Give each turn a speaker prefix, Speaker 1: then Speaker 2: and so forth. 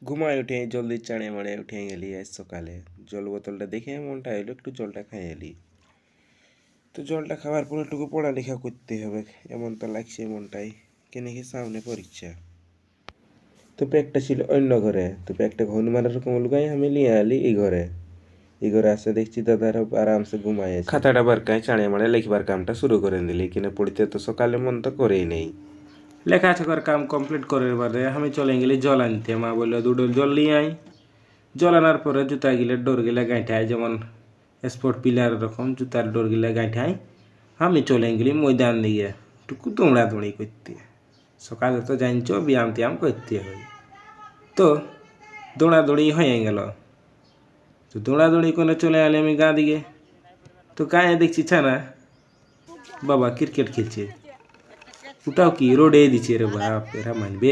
Speaker 1: ঘুমায় উঠে জলদি চাঁড়ে মারে উঠে গেলি আজ সকালে। জল বোতলটা দেখে মনটা এলো একটু জলটা খাই এলি। তো জলটা খাওয়ার পর একটু পড়ালেখা করতে হবে, এমন তো লাগছে মনটাই। কেন কি সামনে পরীক্ষা। তো ব্যাগটা ছিল অন্য ঘরে, তো ব্যাগটা হনুমানের রকম লুকাই আমি নিয়ে আলি এই ঘরে আসে দেখছি দাদারা আরামসে ঘুমাই আছে। খাতাটা বারকায় চাঁড়ে মারে লিখবার কামটা শুরু করে দিলি, কিনা পড়িতে তো সকালে মন তো করেই নেই। লেখাছেকার কাম কমপ্লিট করার বাদে আমি চলে গেলি জল আনতে। মা বললো দুটো জল নিয়ে আই। জল আনার পরে জুতা গিলে ডোর গিলে গাঁঠায়, যেমন স্পোর্ট পিলার রকম জুতার ডোর গিলে গাঁঠায় আমি চলে গেলি ময়দান দিয়ে টুকু দৌড়াদৌড়ি করতে। সকালে তো জানছো ব্যায়াম ট্যায়াম করতে হয়, তো দৌড়াদৌড়ি হয়ে গেল। তো দৌড়াদৌড়ি করে চলে এলে আমি গা দিকে। তো গায়ে দেখছি ছানা বাবা ক্রিকেট খেলছে। ওটাও কি রোডে দিচ্ছে রে বাপ, এরা মানবে।